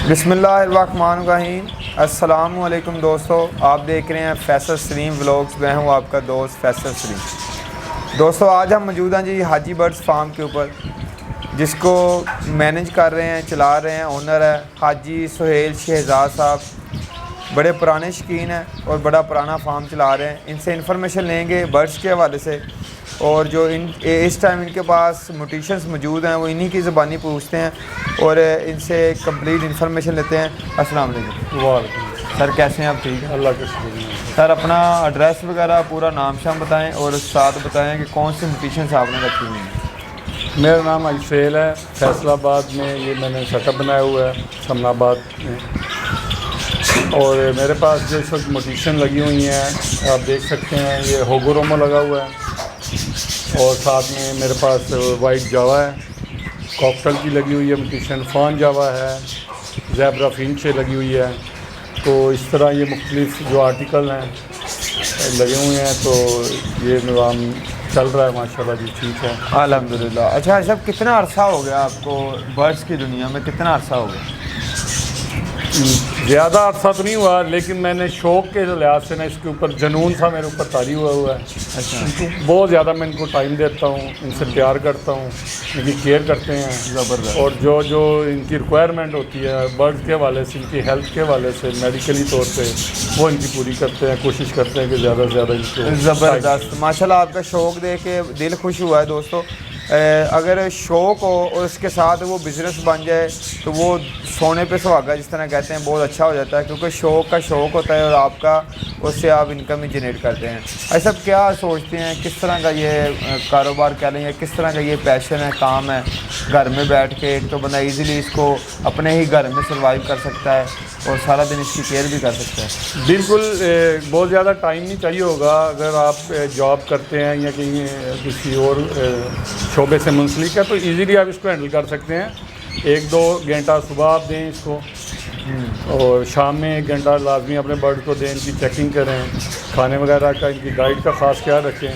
बिस्मिल्लाहिर्रहमानिर्रहीम। अस्सलामुअलैकुम दोस्तों, आप देख रहे हैं फैसल सलीम व्लॉग्स। मैं हूं आपका दोस्त फैसल सलीम। दोस्तों आज हम मौजूद हैं जी हाजी बर्ड्स फार्म के ऊपर, जिसको मैनेज कर रहे हैं, चला रहे हैं। ओनर है हाजी सुहेल शहजाद साहब। बड़े पुराने शौकीन हैं और बड़ा पुराना फार्म चला रहे हैं। इनसे इन्फॉर्मेशन लेंगे बर्ड्स के हवाले से, और जो इस टाइम इनके पास म्यूटेशंस मौजूद हैं वो इन्हीं की ज़बानी पूछते हैं और इनसे कंप्लीट इन्फॉर्मेशन लेते हैं। अस्सलाम वालेकुम। वालेकुम सर, कैसे हैं आप? ठीक है, अल्लाह का शुक्रिया। सर अपना एड्रेस वगैरह पूरा नाम शाम बताएं और साथ बताएं कि कौन सी म्यूटेशंस आपने रखी हुई हैं। मेरा नाम अजफेल है। फैसलाबाद में ये मैंने सेटअप बनाया हुआ है, समनाबाद में। और मेरे पास जो इस वक्त म्यूटेशन लगी हुई हैं आप देख सकते हैं, ये होगोरोमो लगा हुआ है और साथ में मेरे पास वाइट जावा है, कॉकटेल की लगी हुई है म्यूटेशन, फान जावा है, ज़ेब्रा फिंच लगी हुई है। तो इस तरह ये मुख्तलिफ जो आर्टिकल हैं लगे हुए हैं, तो ये निज़ाम चल रहा है माशाल्लाह जी, ठीक है अल्हम्दुलिल्लाह। अच्छा सब कितना अरसा हो गया आपको बर्ड्स की दुनिया में, कितना अरसा हो गया? ज़्यादा अर्सा तो नहीं हुआ, लेकिन मैंने शौक़ के लिहाज से ना इसके ऊपर जुनून सा मेरे ऊपर तारी हुआ है। अच्छा, बहुत ज़्यादा मैं इनको टाइम देता हूँ, इनसे प्यार करता हूँ, इनकी केयर करते हैं ज़बरदस्त। और जो इनकी रिक्वायरमेंट होती है बर्ड्स के हवाले से, इनकी हेल्थ के हवाले से, मेडिकली तौर पे वो इनकी पूरी करते हैं, कोशिश करते हैं कि ज़्यादा से ज़्यादा इनको। ज़बरदस्त, माशाल्लाह आपका शौक़ देख के दिल खुश हुआ है दोस्तों। अगर शौक़ हो और उसके साथ वो बिज़नेस बन जाए तो वो सोने पे सुहागा जिस तरह कहते हैं, बहुत अच्छा हो जाता है। क्योंकि शौक़ का शौक़ होता है और आपका उससे आप इनकम ही जनरेट करते हैं। ऐसा क्या सोचते हैं, किस तरह का ये कारोबार कह लें या किस तरह का ये पैशन है, काम है? घर में बैठ के एक तो बंदा ईज़िली इसको अपने ही घर में सर्वाइव कर सकता है और सारा दिन इसकी केयर भी कर सकता है। बिल्कुल, बहुत ज़्यादा टाइम नहीं चाहिए होगा अगर आप जॉब करते हैं या कहीं किसी और शोबे से मुंसलिक है, तो इजीली आप इसको हैंडल कर सकते हैं। 1-2 घंटा सुबह आप दें इसको और शाम में 1 घंटा लाजमी अपने बर्ड को दें, इनकी चेकिंग करें, खाने वगैरह का, इनकी डाइट का ख़ास ख्याल रखें।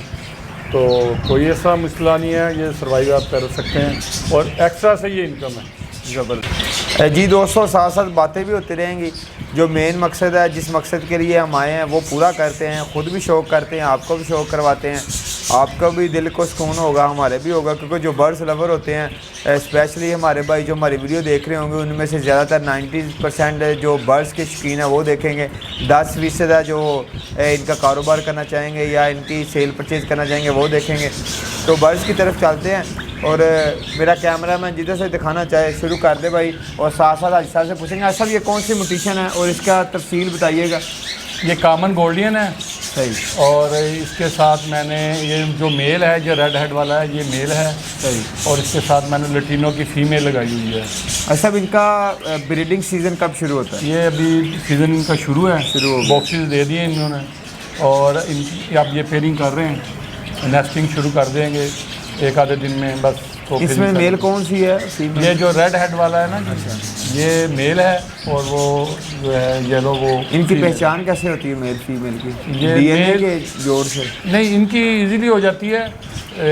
तो कोई ऐसा मसला नहीं है, ये सर्वाइव आप कर सकते हैं और एक्स्ट्रा से ये इनकम है। ज़बरदस्त जी दोस्तों, साथ साथ बातें भी होती रहेंगी। जो मेन मकसद है, जिस मकसद के लिए हम आए हैं वो पूरा करते हैं। ख़ुद भी शौक़ करते हैं, आपको भी शौक़ करवाते हैं। आपका भी दिल को सुकून होगा, हमारे भी होगा। क्योंकि जो बर्ड्स लवर होते हैं, स्पेशली हमारे भाई जो हमारी वीडियो देख रहे होंगे, उनमें से ज़्यादातर 90% जो बर्ड्स के शौकीन है वो देखेंगे। 10% है जो इनका कारोबार करना चाहेंगे या इनकी सेल परचेज़ करना चाहेंगे वो देखेंगे। तो बर्ड्स की तरफ चलते हैं और मेरा कैमरा मैन जिधर से दिखाना चाहे शुरू कर दे भाई, और साथ साथ आज साहब से पूछेंगे अच्छा ये कौन सी म्यूटेशन है और इसका तफसील बताइएगा। ये कॉमन गोल्डियन है। सही। और इसके साथ मैंने ये जो मेल है, जो रेड हेड वाला है, ये मेल है। सही। और इसके साथ मैंने लटीनो की फ़ीमेल लगाई हुई है। अच्छा, अब इनका ब्रीडिंग सीज़न कब शुरू होता है? ये अभी सीज़न इनका शुरू है, बॉक्सेस दे दिए इन्होंने और अब ये पेयरिंग कर रहे हैं, नेस्टिंग शुरू कर देंगे 1 आधे दिन में बस। तो इसमें मेल कौन सी है? ये जो रेड हेड वाला है ना, ये मेल है और वो जो है येलो, वो। इनकी पहचान कैसे होती है मेल फीमेल की? ये डीएनए के जोड़ से? नहीं, इनकी इजीली हो जाती है।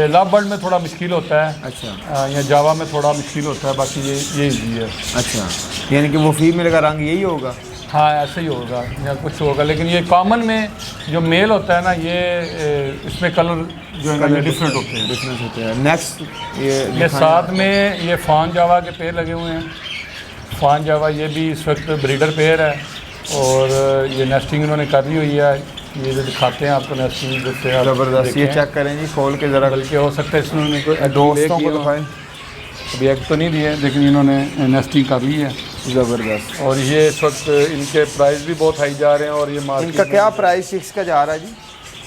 लव बर्ड में थोड़ा मुश्किल होता है। अच्छा। या जावा में थोड़ा मुश्किल होता है, बाकी ये इजी है। अच्छा, यानी कि वो फीमेल का रंग यही होगा? हाँ, ऐसे ही होगा या कुछ होगा, लेकिन ये कॉमन में जो मेल होता है ना, ये इसमें कलर जो है ना डिफरेंट होते हैं। नेक्स्ट ये साथ में ये फान जावा के पेड़ लगे हुए हैं। फान जावा ये भी इस वक्त ब्रीडर पेयर है और ये नेस्टिंग इन्होंने कर ली हुई है। ये जो दिखाते हैं आपको नेस्टिंग देते हैं। ज़बरदस्त, ये चेक करें जी खोल के ज़रा, बल्कि हो सकता है इसमें कोई दोस्तों को दिखाएं। अभी एग तो नहीं दिए, लेकिन इन्होंने नेस्टिंग कर ली है। ज़बरदस्त। और ये इस वक्त इनके प्राइस भी बहुत हाई जा रहे हैं। और ये मार्केट इनका क्या प्राइस इसका जा रहा है जी?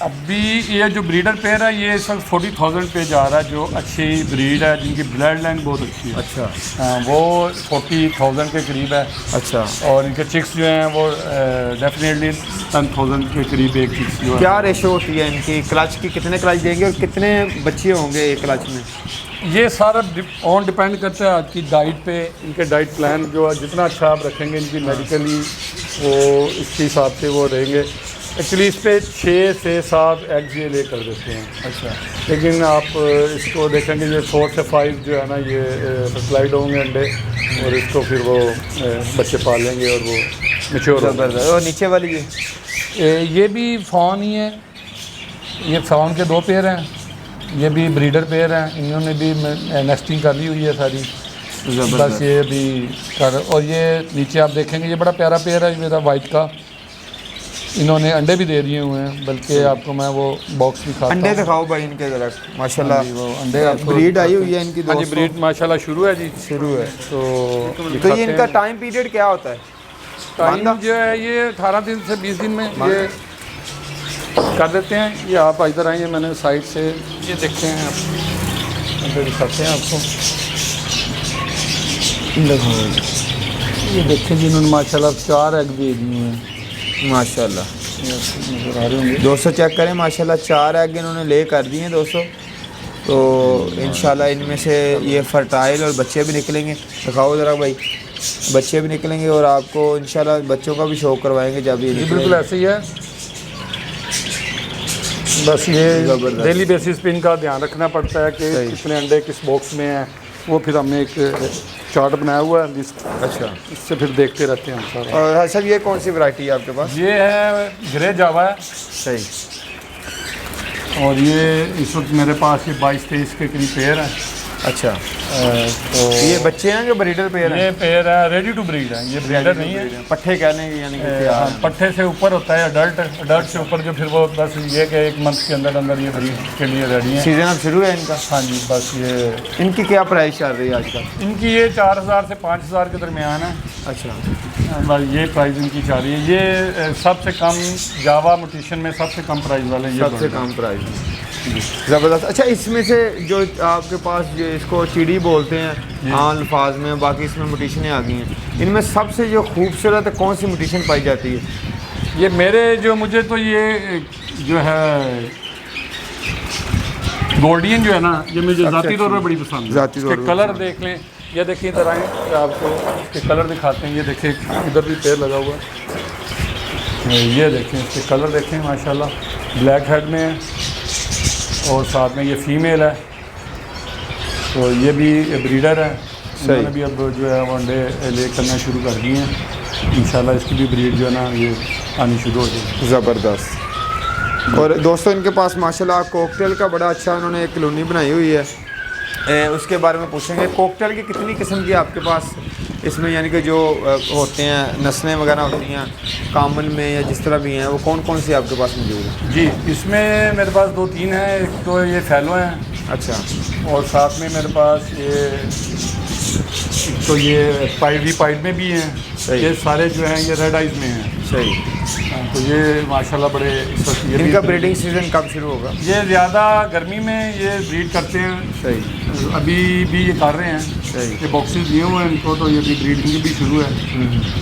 अभी ये जो ब्रीडर पेयर है ये इस वक्त 40,000 पे जा रहा है, जो अच्छी ब्रीड है, जिनकी ब्लड लाइन बहुत अच्छी है। अच्छा। वो 40,000 के करीब है। अच्छा। और इनके चिक्स जो हैं वो डेफिनेटली 10,000 के करीब एक चिक्स जो है। क्या रेशो होती है इनकी? क्लच की कितने क्लच देंगे और कितने बच्चे होंगे एक क्लच में? ये सारा ऑन डिपेंड करता है आपकी डाइट पे। इनके डाइट प्लान जो है, जितना अच्छा आप रखेंगे इनकी मेडिकली, वो इसके हिसाब से वो रहेंगे। एक्चुअली इस पे 6 से 7 एग्स ये ले कर देते हैं। अच्छा लेकिन आप इसको देखेंगे ये 4 से 5 जो है ना ये फर्टिलाइड होंगे अंडे, और इसको फिर वो बच्चे पालेंगे और वो मैच्योर हो। ज़बरदस्त। और नीचे वाली ये भी फॉन ही है, ये फॉन के 2 पेयर हैं, ये भी ब्रीडर पेयर हैं, इन्होंने भी नेस्टिंग कर ली हुई है सारी, बस ये भी कर। और ये नीचे आप देखेंगे ये बड़ा प्यारा पेयर है मेरा वाइट का, इन्होंने अंडे भी दे दिए हुए हैं, बल्कि आपको मैं वो बॉक्स भी खाता अंडे दिखाओ भाई इनके ज़रा माशाल्लाह। वो अंडे आपको ब्रीड आई हुई है इनकी हाँ जी, दोस्तों। ब्रीड माशाल्लाह शुरू है जी। शुरू है तो ये इनका टाइम पीरियड क्या होता है? टाइम जो है ये 18 दिन से 20 दिन में ये कर देते हैं। ये आप इधर आएंगे, मैंने साइड से ये देखते हैं, आप अंदर दिखाते हैं आपको। ये देखिए जी, इन्होंने माशाल्लाह 4 एग दे दिए हैं माशाल्लाह। नजर आ रहे होंगे दोस्तों चेक करें माशाल्लाह 4 एग इन्होंने ले कर दिए हैं दोस्तों। तो इंशाल्लाह इनमें से ये फर्टाइल और बच्चे भी निकलेंगे। दिखाओ ज़रा भाई, बच्चे भी निकलेंगे और आपको इंशाल्लाह बच्चों का भी शौक करवाएंगे जब ये जी। बिल्कुल ऐसे ही है, बस ये ज़बरदस्त। डेली बेसिस पे इनका ध्यान रखना पड़ता है कि सही। कितने अंडे किस बॉक्स में हैं, वो फिर हमने एक चार्ट बनाया हुआ है लिस्ट, अच्छा। इससे फिर देखते रहते हैं हम सारा। और हाँ सर, ये कौन सी वैरायटी है आपके पास? ये है ग्रे जावा है, सही। और ये इस वक्त मेरे पास ये 22-23 के करीब पेयर है। अच्छा, तो ये बच्चे हैं जो ब्रीडर पेयर हैं? ये पेयर है रेडी टू ब्रीड है, ये ब्रीडर नहीं है। पट्ठे कहने के यानी कि तैयार हाँ, हैं। पट्टे से ऊपर होता है अडल्ट से ऊपर, जो फिर वो बस ये कि 1 मंथ के अंदर अंदर ये ब्रीड के लिए रेडी है। सीजन अब शुरू है इनका? हाँ जी, बस ये इनकी क्या प्राइस चल रही है आजकल? इनकी ये 4000 से 5000 के दरमियान है। अच्छा, बस ये प्राइस इनकी चल रही है। ये सबसे कम जावा म्यूटेशन में सबसे कम प्राइस वाले ये सबसे कम प्राइस। ज़बरदस्त। अच्छा, इसमें से जो आपके पास जो इसको चिड़ी बोलते हैं आम अल्फाज में, बाकी इसमें म्यूटेशनें आ गई हैं, इनमें सबसे जो खूबसूरत कौन सी म्यूटेशन पाई जाती है? ये मेरे जो मुझे तो ये जो है गोल्डियन जो है ना, ये मुझे ज़ाती तौर पर बड़ी पसंद है। ज़ाती तौर इसके पर कलर देख लें, ये देखिए इधर आएँ आपको इसके कलर दिखाते हैं। ये देखिए इधर भी पेड़ लगा हुआ है, ये देखें इसके कलर देखें माशाल्लाह। ब्लैक हेड में है और साथ में ये फीमेल है, तो ये भी ब्रीडर है। इन्होंने भी अब जो है वो अंडे ले करना शुरू कर दिए हैं। इंशाल्लाह इसकी भी ब्रीड जो है ना ये आनी शुरू हो जाएगी। ज़बरदस्त। और दोस्तों इनके पास माशाल्लाह कॉकटेल का बड़ा अच्छा उन्होंने एक कॉलोनी बनाई हुई है, उसके बारे में पूछेंगे। कॉकटेल की कितनी किस्म की आपके पास इसमें, यानी कि जो होते हैं नस्लें वगैरह होती हैं कामन में या जिस तरह भी हैं, वो कौन कौन सी आपके पास मौजूद है? जी, इसमें मेरे पास 2-3 हैं। एक तो ये फैलो हैं, अच्छा, और साथ में मेरे पास ये तो ये पाइड में भी हैं। ये सारे जो हैं ये रेड आइज में हैं। सही। तो ये माशाल्लाह बड़े इस वक्त ये इनका भी ब्रीडिंग सीज़न कब शुरू होगा? ये ज़्यादा गर्मी में ये ब्रीड करते हैं। सही। अभी भी ये कर रहे हैं। सही। ये बॉक्सेस दिए हुए हैं इनको, तो ये भी ब्रीडिंग भी शुरू है,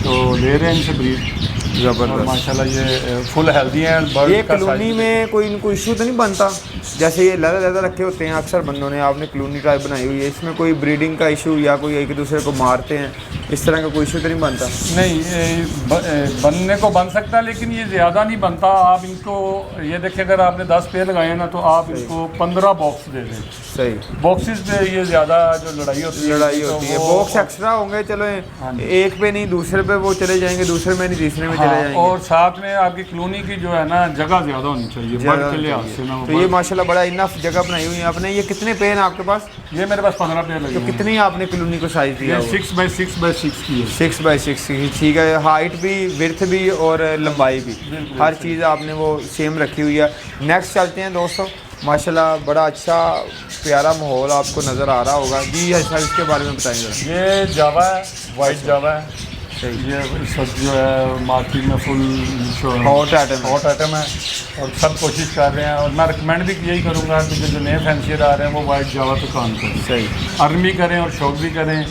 तो ले रहे हैं इनसे ब्रीड। ज़बरदस्त। माशाल्लाह ये फुल हेल्दी हैं। ये कॉलोनी में कोई इनको इशू तो नहीं बनता? जैसे ये लहदा रखे होते हैं अक्सर बंदों ने, आपने कॉलोनी टाइप बनाई हुई है, इसमें कोई ब्रीडिंग का इशू या कोई एक दूसरे को मारते हैं, इस तरह का कोई इशू तो नहीं बनता? नहीं, बनने को बन सकता है, लेकिन ये ज़्यादा नहीं बनता। आप इनको ये देखें, अगर आपने 10 पेड़ लगाए हैं ना, तो आप इनको 15 बॉक्स दे दें। सही। बॉक्सेस पे ये ज़्यादा जो लड़ाई होती है बॉक्स एक्स्ट्रा होंगे, चलो एक पे नहीं दूसरे पे वो चले जाएंगे, दूसरे में नहीं तीसरे में चले जाएंगे। और साथ में आपकी कॉलोनी की जो है ना जगह ज़्यादा होनी चाहिए बर्ड के लिहाज से ना। तो ये माशाल्लाह बड़ा इनफ जगह बनाई हुई है आपने। ये कितने पेड़ हैं आपके पास? ये मेरे पास 15 पेड़ लगे तो हैं। कितनी आपने कॉलोनी को साइज दिया? 6x6x6 की है। 6x6 की, ठीक है। हाइट भी, विड्थ भी और लंबाई भी, हर चीज़ आपने वो सेम रखी हुई है। नेक्स्ट चलते हैं दोस्तों। माशाल्लाह बड़ा अच्छा प्यारा माहौल आपको नज़र आ रहा होगा जी। सर इसके बारे में बताएंगे। ये जावा है, वाइट जावा है। ये इस वक्त जो है मार्केट में फुल हॉट आइटम है, और सब कोशिश कर रहे हैं। और मैं रिकमेंड भी यही करूँगा कि जो नए फैंसियर आ रहे हैं वो वाइट जावा पे काम करें। सही। अर्न भी करें और शौक भी करें,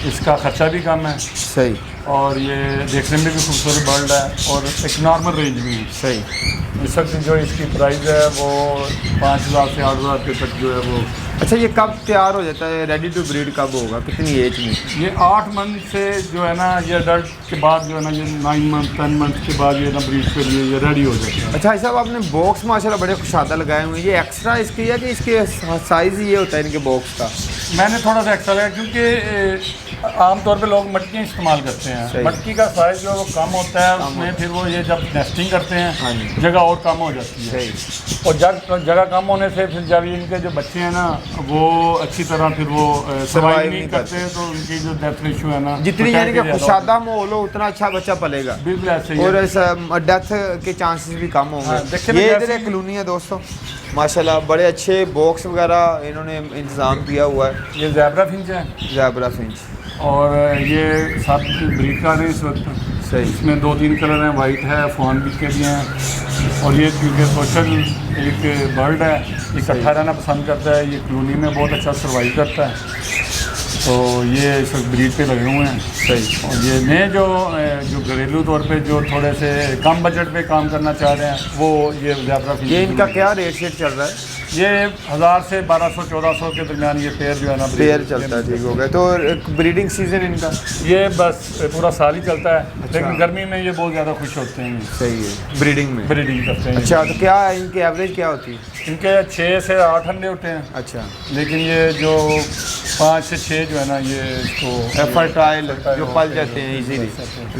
इसका ख़र्चा भी कम है। सही। और ये देखने में भी खूबसूरत बर्ड है, और एक नॉर्मल रेंज में है। सही। इस वक्त जो इसकी प्राइस है वो 5000 से 8000 रुपये तक जो है वो अच्छा, ये कब तैयार हो जाता है, रेडी टू ब्रीड कब होगा, कितनी एज में? ये 8 मंथ से जो है ना, ये अडल्ट के बाद जो है ना, ये 9 मंथ 10 मंथ के बाद ये ना ब्रीड के लिए ये रेडी हो जाता है। अच्छा, साहब आपने बॉक्स माशाल्लाह बड़े खुशादा लगाए हुए हैं, ये एक्स्ट्रा इसकी है कि इसके साइज़ ये होता है इनके बॉक्स का? मैंने थोड़ा सा एक्स्ट्रा लगाया क्योंकि आमतौर पे लोग मटकियाँ इस्तेमाल करते हैं। मटकी का साइज़ जो है वो कम होता है, उसमें फिर वो ये जब नेस्टिंग करते हैं जगह और कम हो जाती है, और जगह कम होने से फिर जब इनके जो बच्चे हैं ना वो अच्छी तरह फिर वो सर्वाइव नहीं करते, तो उनकी जो डेथ रेशियो है ना, जितनी यानी कि खुशादा माहौल हो उतना अच्छा बच्चा पलेगा, बिल्कुल ऐसे ही, और डेथ के चांसेस भी कम होंगे। ये इधर एक कॉलोनी है दोस्तों, माशाल्लाह बड़े अच्छे बॉक्स वगैरह इन्होंने इंतज़ाम किया हुआ है। ये ज़ेब्रा फिंच है, ज़ेब्रा फिंच, और ये 7 ब्रीड का है इस वक्त। सही, इसमें 2-3 कलर हैं, वाइट है, फॉन बिक के भी हैं, और ये क्योंकि सोशल एक बर्ड है, इकट्ठा रहना पसंद करता है, ये कॉलोनी में बहुत अच्छा सर्वाइव करता है, तो ये इस वक्त ब्रीड पे लगे हुए हैं। सही, और ये नए जो घरेलू तौर पे जो थोड़े से कम बजट पे काम करना चाह रहे हैं वो ये ज़ेब्रा फिंच। ये इनका क्या रेट शेट चल रहा है? ये 1000 से 1200-1400 के दरमियान ये पेयर जो है ना पेयर चलता है। ठीक हो गया। तो एक ब्रीडिंग सीजन इनका ये बस पूरा साल ही चलता है। अच्छा। लेकिन गर्मी में ये बहुत ज़्यादा खुश होते हैं। सही है, ब्रीडिंग करते हैं। अच्छा, तो क्या है इनकी एवरेज क्या होती है? इनके 6 से 8 अंडे होते हैं। अच्छा, लेकिन ये जो 5 से 6 जो है ना ये इसको फर्टाइल जो पल जाते हैं इजीली,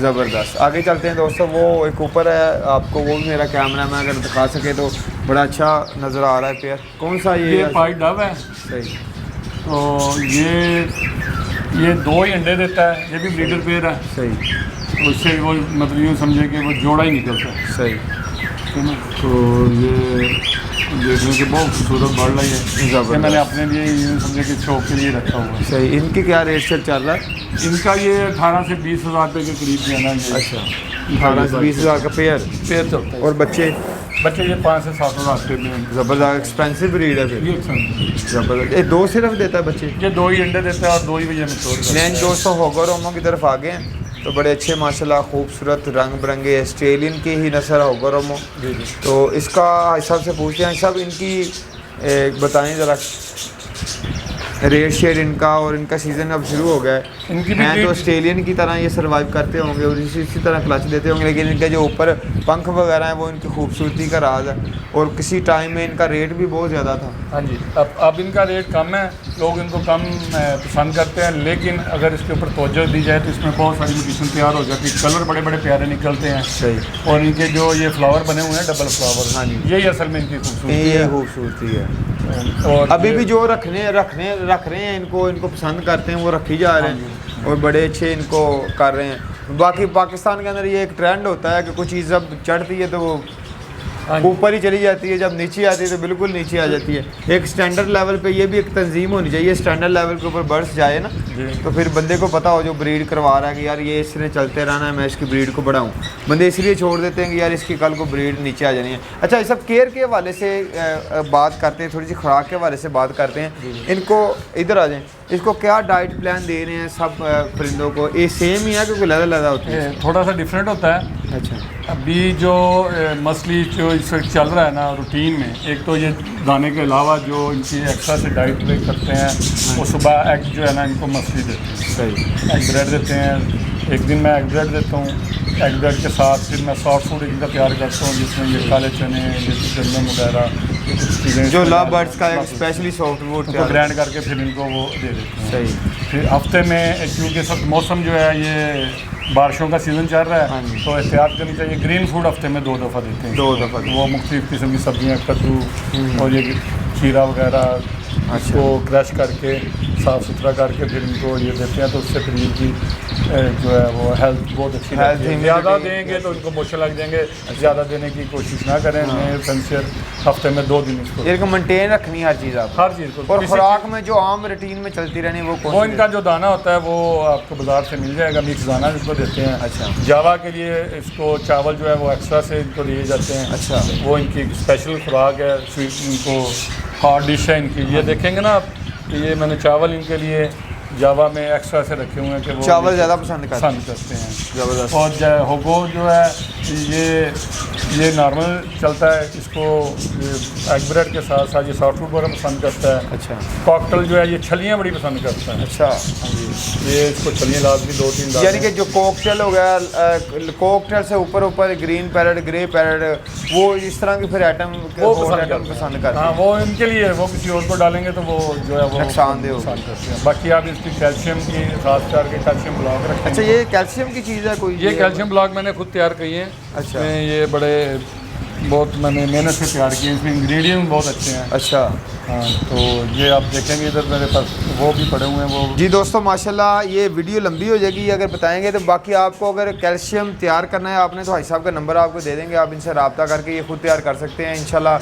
ज़बरदस्त। आगे चलते हैं दोस्तों, वो एक ऊपर है, आपको वो भी मेरा कैमरा में अगर दिखा सके तो बड़ा अच्छा नज़र आ रहा है पेयर। कौन सा ये पाइट डब है। सही, तो ये 2 ही अंडे देता है, ये भी ब्रीडर पेयर है। सही, उससे वो मतलब यूँ समझे कि वो जोड़ा ही निकलता है। सही, है ना। तो ये देखने के बहुत खूबसूरत बर्ड है। ये मैंने अपने लिए यूँ समझे कि शौक के लिए रखा हुआ है। सही, इनकी क्या रेट से चल रहा है? इनका ये 18 से 20 हज़ार रुपये के करीब जो है ना। अच्छा, 18 से 20 हज़ार का पेयर चलता है। और बच्चे ये 5 से 7 हज़ार रुपये में। ज़बरदस्त एक्सपेंसिव ब्रीड है फिर। ये ज़बरदस्त। ये 2 सिर्फ देता है बच्चे? ये 2 ही अंडे देता है और 2 ही बजे में। नैन दोस्तों होगोरोमो की तरफ आ गए हैं, तो बड़े अच्छे माशाल्लाह खूबसूरत रंग बिरंगे ऑस्ट्रेलियन की ही नस्ल होगोरोमो। तो इसका हिसाब से पूछते हैं सब, इनकी बताएं ज़रा रेट शेड इनका, और इनका सीज़न अब शुरू हो गया है। इनकी हैं तो ऑस्ट्रेलियन की तरह ये सर्वाइव करते होंगे और इसी तरह क्लच देते होंगे, लेकिन इनके जो ऊपर पंख वगैरह हैं वो इनकी खूबसूरती का राज है, और किसी टाइम में इनका रेट भी बहुत ज़्यादा था। हाँ जी, अब इनका रेट कम है, लोग इनको कम पसंद करते हैं, लेकिन अगर इसके ऊपर तवज्जो दी जाए तो इसमें बहुत सारी म्यूटेशन तैयार हो जाती है, कलर बड़े बड़े प्यारे निकलते हैं। सही, और इनके जो ये फ्लावर बने हुए हैं डबल फ्लावर, हाँ जी, यही असल में इनकी खूबसूरती है। और अभी भी जो रख रहे हैं इनको पसंद करते हैं वो रखी जा रहे हैं, और बड़े अच्छे इनको कर रहे हैं। बाकी पाकिस्तान के अंदर ये एक ट्रेंड होता है कि कुछ चीज़ जब चढ़ती है तो वो ऊपर ही चली जाती है, जब नीचे आती है तो बिल्कुल नीचे आ जाती है। एक स्टैंडर्ड लेवल पे ये भी एक तंजीम होनी चाहिए, स्टैंडर्ड लेवल के ऊपर बर्ड्स जाए ना, तो फिर बंदे को पता हो जो ब्रीड करवा रहा है कि यार ये इसने चलते रहना है, मैं इसकी ब्रीड को बढ़ाऊँ। बंदे इसलिए छोड़ देते हैं कि यार इसकी कल को ब्रीड नीचे आ जानी है। अच्छा, ये सब केयर के हवाले से बात करते हैं, थोड़ी सी खुराक के हवाले से बात करते हैं। इनको इधर आ जाएँ, इसको क्या डाइट प्लान दे रहे हैं सब परिंदों को? ये सेम ही है क्योंकि लदा होती है? थोड़ा सा डिफरेंट होता है। अच्छा, अभी जो मसली जो इस वक्त चल रहा है ना रूटीन में, एक तो ये दाने के अलावा जो इनकी एक्स्ट्रा से डाइट प्ले करते हैं, वो सुबह एग जो है ना इनको मसली देते हैं। सही, एग ब्रेड देते हैं, एक दिन मैं एग ब्रेड देता हूँ, एग ब्रेड के साथ फिर मैं सॉफ्ट फूड इनका तैयार करता हूँ, जिसमें ये काले चने, जैसे गंदम वगैरह चीज़ें जो लव बर्ड्स का एक स्पेशली सॉफ्ट फूड ग्राइंड करके फिर इनको वो दे देते हैं। सही, फिर हफ्ते में क्योंकि सब मौसम जो है ये बारिशों का सीज़न चल रहा है, तो एहतियात करनी चाहिए। ग्रीन फूड हफ्ते में 2 दफ़ा देते हैं, 2 दफ़ा वो मुख्तलिफ़ किस्म की सब्जियाँ, कद्दू और ये खीरा वगैरह, इसको क्रश करके साफ़ सुथरा करके फिर इनको ये देते हैं, तो उससे फिर इनकी जो है वो हेल्थ बहुत अच्छी रहती है। ज़्यादा देंगे तो इनको मोशन लग जाएंगे, ज़्यादा देने की कोशिश ना करें। पेंसियर हफ्ते में 2 दिन इसको मेंटेन रखनी हर चीज़, आप हर चीज़ को। और खुराक में जो आम रूटीन में चलती रहनी वो इनका जो दाना होता है वो आपको बाज़ार से मिल जाएगा, मिक्स दाना जिसको देते हैं। अच्छा, जावा के लिए इसको चावल जो है वो एक्स्ट्रा से इनको दिए जाते हैं। अच्छा, वो इनकी स्पेशल खुराक है, स्वीट इनको हार्ड डिश है इनकी। ये देखेंगे ना आप, ये मैंने चावल इनके लिए जावा में एक्स्ट्रा से रखे हुए हैं कि वो चावल ज़्यादा पसंद करते हैं। करते हैं। ज़बरदस्त। और होगो जो है ये नॉर्मल चलता है, इसको एग ब्रेड के साथ साथ ये सॉफ्ट फूड वगैरह पसंद करता है। अच्छा कॉकटेल जो है ये छलियाँ बड़ी पसंद करता है। अच्छा, ये इसको छलियाँ लाजमी 2-3 डालें। यानी कि जो कॉकटेल हो गया, कॉकटेल से ऊपर ग्रीन पैरेट, ग्रे पैरेट, वो इस तरह के फिर आइटम वो पसंद करते हाँ, हैं। वो इनके लिए, वो किसी और को डालेंगे तो वो जो है वो नुकसानदेह होगा। नुकसान करते हैं। बाकी आप इसकी कैल्शियम की खास करके कैल्शियम ब्लॉक रखें। अच्छा, ये कैल्शियम की चीज़ है कोई? ये कैल्शियम ब्लॉक मैंने खुद तैयार की है। अच्छा। इसमें ये बहुत मैंने मेहनत से तैयार किए, इसमें इंग्रेडिएंट बहुत अच्छे हैं। अच्छा। हाँ, तो ये आप देखेंगे इधर मेरे पास वो भी पड़े हुए हैं वो। जी दोस्तों, माशाल्लाह ये वीडियो लंबी हो जाएगी अगर बताएंगे तो। बाकी आपको अगर कैल्शियम तैयार करना है आपने तो भाई साहब का नंबर आपको दे देंगे, आप इनसे रब्ता करके ये खुद तैयार कर सकते हैं इंशाल्लाह।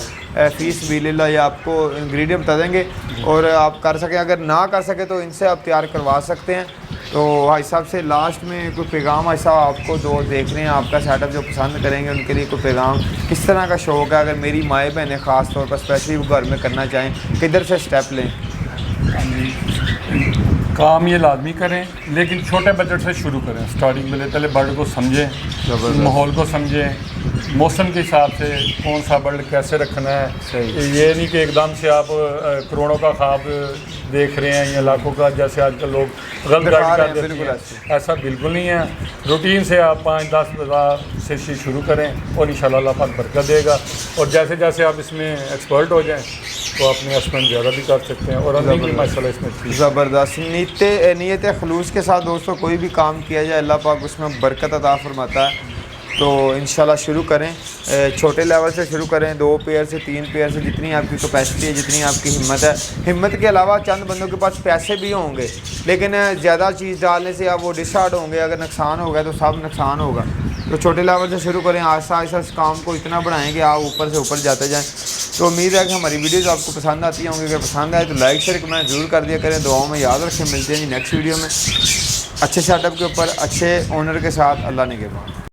फ़ीस बिल्ला या आपको इंग्रेडिएंट बता देंगे और आप कर सकें। अगर ना कर सके तो इनसे आप तैयार करवा सकते हैं। तो भाई साहब से लास्ट में कोई पैगाम भाई साहब आपको दो देख रहे हैं आपका सेटअप जो पसंद करेंगे उनके लिए कोई पैगाम, किस तरह का शौक़ है? अगर मेरी माएँ बहनें ख़ास तौर पर स्पेशली घर में करना चाहें, किधर से स्टेप लें? काम ये लाजमी करें, लेकिन छोटे बजट से शुरू करें। स्टार्टिंग में पहले बर्ड को समझें, माहौल को समझें, मौसम के हिसाब से कौन सा बर्ड कैसे रखना है। ये नहीं कि एकदम से आप करोड़ों का ख्वाब देख रहे हैं या लाखों का, जैसे आजकल लोग गलत गाइड कर देते हैं। ऐसा बिल्कुल नहीं है। रूटीन से आप 5-10 हज़ार से शुरू करें और इंशाल्लाह अल्लाह पाक बरकत देगा। और जैसे जैसे आप इसमें एक्सपर्ट हो जाएँ तो अपने स्पेंड ज़्यादा भी कर सकते हैं और अर्निंग भी माशाल्लाह इसमें ज़बरदस्त। नीयत खलूस के साथ दोस्तों कोई भी काम किया जाए अल्लाह पाक उसमें बरकत अता फरमाता है। तो इंशाल्लाह शुरू करें, छोटे लेवल से शुरू करें, 2 पेयर से 3 पेयर से, जितनी आपकी कैपेसिटी है, जितनी आपकी हिम्मत है। हिम्मत के अलावा चंद बंदों के पास पैसे भी होंगे, लेकिन ज़्यादा चीज़ डालने से आप वो डिसऑर्ड होंगे। अगर नुकसान हो गया तो सब नुकसान होगा। तो छोटे लेवल से शुरू करें, आहिस्ता आहिस्ता इस काम को इतना बढ़ाएं कि आप ऊपर से ऊपर जाते जाएँ। तो उम्मीद है कि हमारी वीडियोज़ आपको पसंद आती होंगी। अगर पसंद आए तो लाइक शेयर कमेंट ज़रूर कर दिया करें। दुआओं में याद रखें। मिलते हैं जी नेक्स्ट वीडियो में अच्छे सेटअप के ऊपर, अच्छे ओनर के साथ। अल्लाह ने के बाद।